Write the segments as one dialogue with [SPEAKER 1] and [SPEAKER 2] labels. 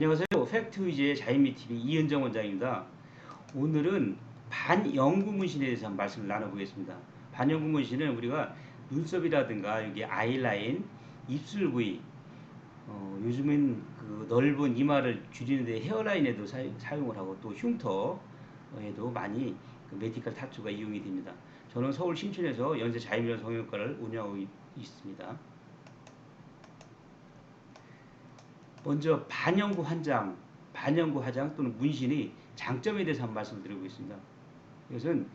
[SPEAKER 1] 안녕하세요. 팩트 위주의 자연미TV 이은정 원장입니다. 오늘은 반영구 문신에 대해서 한번 말씀을 나눠보겠습니다. 반영구 문신은 우리가 눈썹이라든가 여기 아이라인, 입술 부위, 요즘은 그 넓은 이마를 줄이는데 헤어라인에도 사용을 하고 또 흉터에도 많이 그 메디컬 타투가 이용이 됩니다. 저는 서울 신촌에서 연세 자연미용 성형외과를 운영하고 있습니다. 먼저 반영구 화장 또는 문신의 장점에 대해서 한번 말씀을 드리겠습니다. 이것은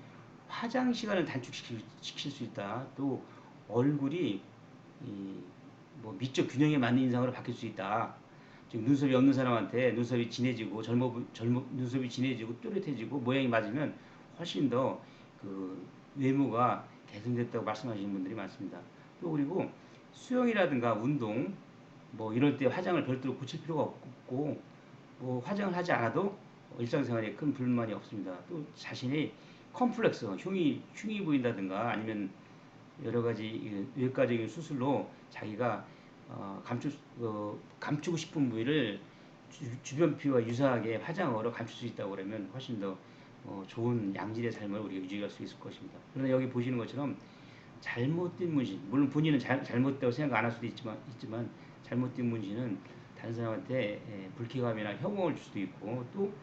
[SPEAKER 1] 화장 시간을 단축시킬 수 있다. 또 얼굴이 뭐 미적 균형에 맞는 인상으로 바뀔 수 있다. 즉 눈썹이 없는 사람한테 눈썹이 진해지고 눈썹이 진해지고 또렷해지고 모양이 맞으면 훨씬 더 그 외모가 개선됐다고 말씀하시는 분들이 많습니다. 또 그리고 수영이라든가 운동 뭐 이럴 때 화장을 별도로 고칠 필요가 없고 뭐 화장을 하지 않아도 일상생활에 큰 불만이 없습니다. 또 자신의 컴플렉스, 흉이 보인다든가 아니면 여러 가지 외과적인 수술로 자기가 감추고 싶은 부위를 주변 피부와 유사하게 화장으로 감출 수 있다고 그러면 훨씬 더 좋은 양질의 삶을 우리가 유지할 수 있을 것입니다. 그러나 여기 보시는 것처럼 잘못된 문신, 물론 본인은 잘못되다고 생각 안 할 수도 있지만 잘못된 문신은 다른 사람한테 불쾌감이나 혐오를 줄 수도 있고 또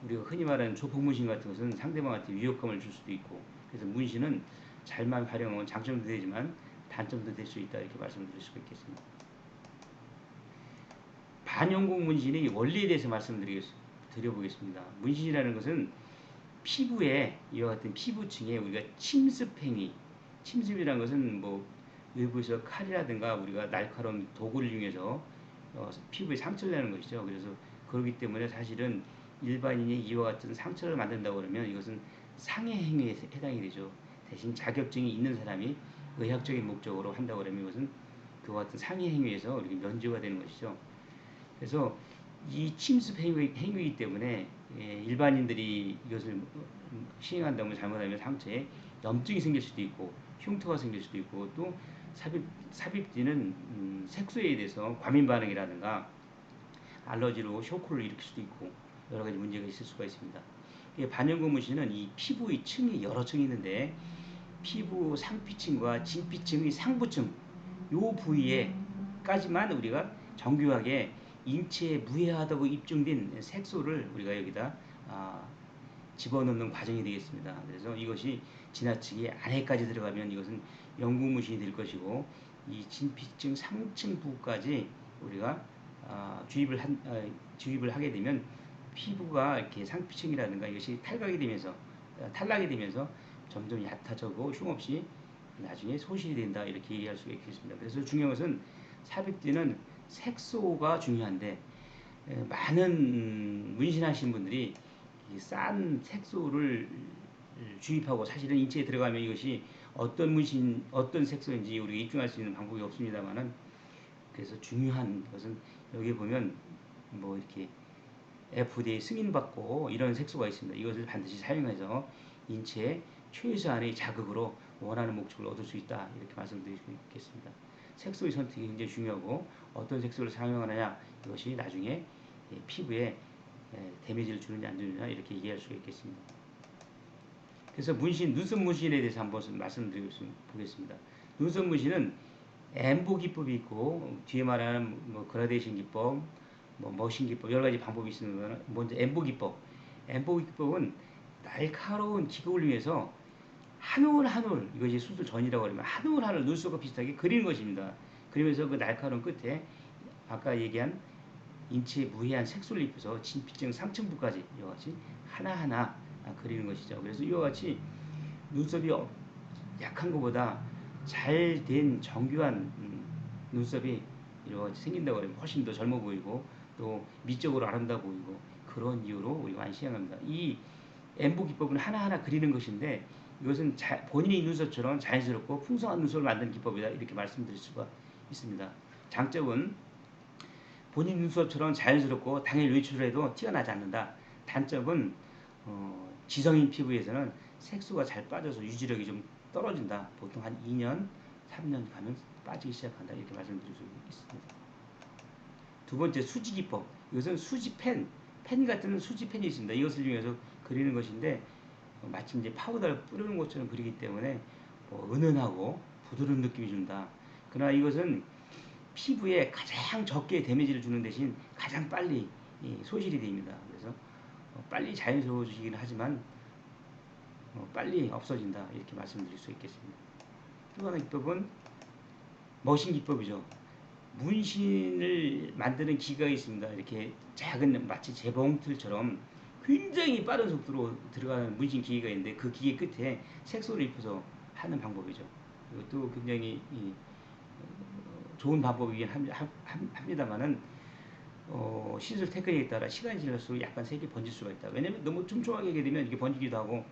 [SPEAKER 1] 우리가 흔히 말하는 조폭 문신 같은 것은 상대방한테 위협감을 줄 수도 있고 그래서 문신은 잘만 활용하면 장점도 되지만 단점도 될 수 있다 이렇게 말씀드릴 수가 있겠습니다. 반영구 문신의 원리에 대해서 드려보겠습니다. 문신이라는 것은 피부에 이와 같은 피부층에 우리가 침습이라는 것은 뭐 외부에서 칼이라든가 우리가 날카로운 도구를 이용해서 피부에 상처를 내는 것이죠. 그래서 그렇기 때문에 사실은 일반인이 이와 같은 상처를 만든다고 그러면 이것은 상해 행위에 해당이 되죠. 대신 자격증이 있는 사람이 의학적인 목적으로 한다고 그러면 이것은 그와 같은 상해 행위에서 이렇게 면제가 되는 것이죠. 그래서 이 침습 행위이기 때문에 일반인들이 이것을 시행한다면 잘못하면 상처에 염증이 생길 수도 있고 흉터가 생길 수도 있고 또 삽입되는 색소에 대해서 과민 반응이라든가 알러지로 쇼크를 일으킬 수도 있고 여러 가지 문제가 있을 수가 있습니다. 반영구 문신은 이 피부의 층이 여러 층이 있는데 피부 상피층과 진피층의 상부층 요 부위에까지만 우리가 정교하게 인체에 무해하다고 입증된 색소를 우리가 여기다 집어넣는 과정이 되겠습니다. 그래서 이것이 지나치게 안에까지 들어가면 이것은 영구무신이 될 것이고 이 진피층 상층 부까지 우리가 주입을 하게 되면 피부가 이렇게 상피층이라든가 이것이 탈락이 되면서 점점 얕아져고 흉없이 나중에 소실이 된다 이렇게 얘기할 수가 있겠습니다. 그래서 중요한 것은 삽입되는 색소가 중요한데 많은 문신하신 분들이 싼 색소를 주입하고 사실은 인체에 들어가면 이것이 어떤 색소인지 우리가 입증할 수 있는 방법이 없습니다만은 그래서 중요한 것은 여기 보면 뭐 이렇게 FDA 승인받고 이런 색소가 있습니다. 이것을 반드시 사용해서 인체에 최소한의 자극으로 원하는 목적을 얻을 수 있다 이렇게 말씀드릴 수 있겠습니다. 색소의 선택이 굉장히 중요하고 어떤 색소를 사용하느냐 이것이 나중에 피부에 데미지를 주느냐 안 주느냐 이렇게 얘기할 수가 있겠습니다. 그래서 눈썹 문신에 대해서 한번 말씀드리겠습니다. 눈썹 문신은 엠보 기법이 있고 뒤에 말하는 뭐 그라데이션 기법, 뭐 머신 기법 여러 가지 방법이 있습니다. 먼저 엠보 기법. 엠보 기법은 날카로운 기구를 이용해서 한 올 한 올 이것이 수술 전이라고 하면 한 올 한 올 눈썹과 비슷하게 그리는 것입니다. 그러면서 그 날카로운 끝에 아까 얘기한 인체에 무해한 색소를 입혀서 진피층 상층부까지 이와 같이 하나하나 그리는 것이죠. 그래서 이와 같이 눈썹이 약한 것보다 잘 된 정교한 눈썹이 이와 같이 생긴다고 하면 훨씬 더 젊어 보이고 또 미적으로 아름다워 보이고 그런 이유로 우리가 많이 시행합니다. 이 엠보 기법은 하나하나 그리는 것인데 이것은 본인의 눈썹처럼 자연스럽고 풍성한 눈썹을 만드는 기법이다 이렇게 말씀드릴 수가 있습니다. 장점은 본인 눈썹처럼 자연스럽고 당일 외출을 해도 티가 나지 않는다. 단점은 지성인 피부에서는 색소가 잘 빠져서 유지력이 좀 떨어진다. 보통 한 2년, 3년 가면 빠지기 시작한다. 이렇게 말씀드릴 수 있습니다. 두 번째 수지 기법. 이것은 펜 같은 수지 펜이 있습니다. 이것을 이용해서 그리는 것인데 마치 이제 파우더를 뿌리는 것처럼 그리기 때문에 은은하고 부드러운 느낌이 준다. 그러나 이것은 피부에 가장 적게 데미지를 주는 대신 가장 빨리 소실이 됩니다. 그래서 빨리 자연스러워지긴 하지만 빨리 없어진다 이렇게 말씀드릴 수 있겠습니다. 또 하나 기법은 머신 기법이죠. 문신을 만드는 기계가 있습니다. 이렇게 작은 마치 재봉틀처럼 굉장히 빠른 속도로 들어가는 문신 기계가 있는데 그 기계 끝에 색소를 입혀서 하는 방법이죠. 이것도 굉장히 좋은 방법이긴 합니다만은 시술 테크닉에 따라 시간이 지날수록 약간 색이 번질 수가 있다. 왜냐면 너무 촘촘하게 하게 되면 이게 번지기도 하고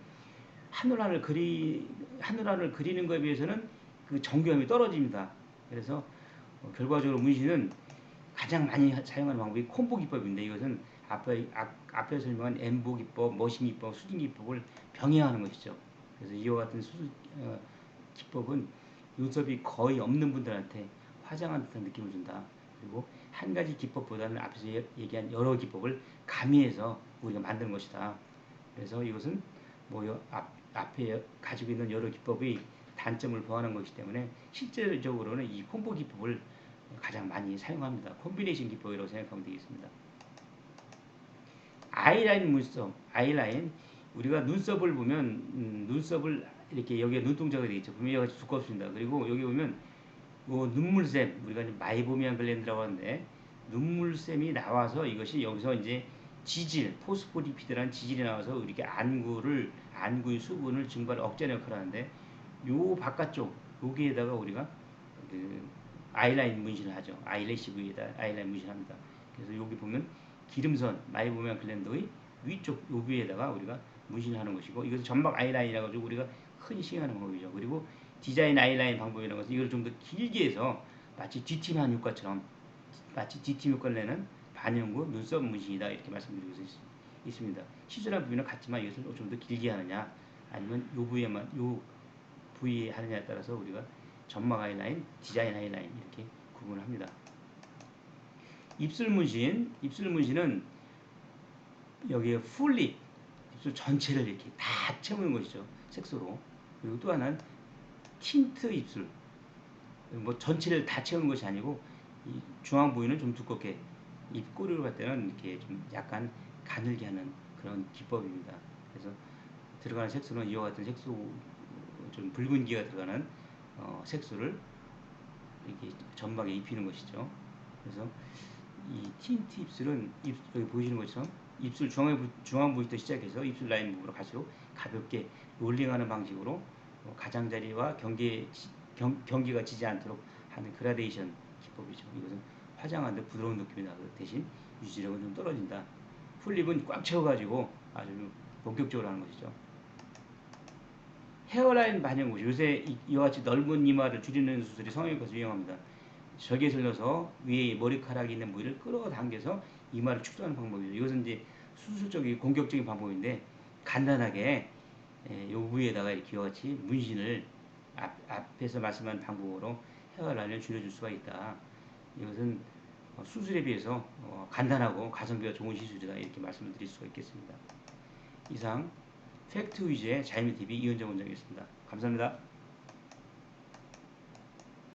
[SPEAKER 1] 하늘하늘 그리는 것에 비해서는 그 정교함이 떨어집니다. 그래서 결과적으로 문신은 가장 많이 사용하는 방법이 콤보 기법인데 이것은 앞에 설명한 엠보 기법, 머신 기법, 수진 기법을 병행하는 것이죠. 그래서 이와 같은 기법은 눈썹이 거의 없는 분들한테 화장한 듯한 느낌을 준다. 그리고 한 가지 기법보다는 앞에서 얘기한 여러 기법을 가미해서 우리가 만드는 것이다. 그래서 이것은 앞에 가지고 있는 여러 기법의 단점을 보완한 것이기 때문에 실제적으로는 이 콤보 기법을 가장 많이 사용합니다. 콤비네이션 기법이라고 생각하면 되겠습니다. 아이라인 눈썹, 아이라인 우리가 눈썹을 보면 눈썹을 이렇게 여기에 눈동자가 되어 있죠. 보면 여기가 두껍습니다. 그리고 여기 보면 눈물샘 우리가 마이보미안 글랜드라고 하는데 눈물샘이 나와서 이것이 여기서 이제 지질, 포스포리피드라는 지질이 나와서 이렇게 안구의 수분을 증발을 억제하는 역할을 하는데 요 바깥쪽 여기에다가 우리가 그 아이라인 문신을 하죠. 아이래시 부위에다 아이라인 문신합니다. 그래서 여기 보면 기름선 마이보미안 글랜드의 위쪽 요 부위에다가 우리가 문신을 하는 것이고 이것을 점막 아이라인이라고 가지고 우리가 흔히 시행하는 방법이죠. 그리고 디자인 아이라인 방법이라는 것은 이걸 좀 더 길게 해서 마치 뒤팀한 효과처럼 마치 뒤팀 효과를 내는 반영구 눈썹 문신이다 이렇게 말씀드리고 있습니다. 시술한 부위는 같지만 이것을 좀 더 길게 하느냐 아니면 요 부위에 하느냐에 따라서 우리가 점막 아이라인, 디자인 아이라인 이렇게 구분을 합니다. 입술 문신은 여기에 풀립, 입술 전체를 이렇게 다 채우는 것이죠. 색소로. 그리고 또 하나는 틴트 입술. 전체를 다 채우는 것이 아니고 이 중앙 부위는 좀 두껍게 입꼬리로 갈 때는 이렇게 좀 약간 가늘게 하는 그런 기법입니다. 그래서 들어가는 색소는 이와 같은 색소 좀 붉은기가 들어가는 색소를 이렇게 점막에 입히는 것이죠. 그래서 이 틴트 입술은 여기 보시는 것처럼 입술 중앙 부위부터 시작해서 입술 라인 부분으로 갈수록 가볍게 롤링하는 방식으로 가장자리와 경계가 지지 않도록 하는 그라데이션 기법이죠. 이것은 화장하는데 부드러운 느낌이 나고 대신 유지력은 좀 떨어진다. 풀립은 꽉 채워가지고 아주 본격적으로 하는 것이죠. 헤어라인 반영구 요새 이와 같이 넓은 이마를 줄이는 수술이 성형외과에서 유용합니다. 적외선을 넣어서 위에 머리카락이 있는 부위를 끌어당겨서 이마를 축소하는 방법이죠. 이것은 이제 수술적인 공격적인 방법인데 간단하게 이 부위에다가 이렇게 이와 같이 문신을 앞에서 말씀한 방법으로 헤어라인을 줄여줄 수가 있다. 이것은 수술에 비해서 간단하고 가성비가 좋은 시술이다 이렇게 말씀을 드릴 수가 있겠습니다. 이상 팩트 위주의 자이미 TV 이은정 원장이었습니다. 감사합니다.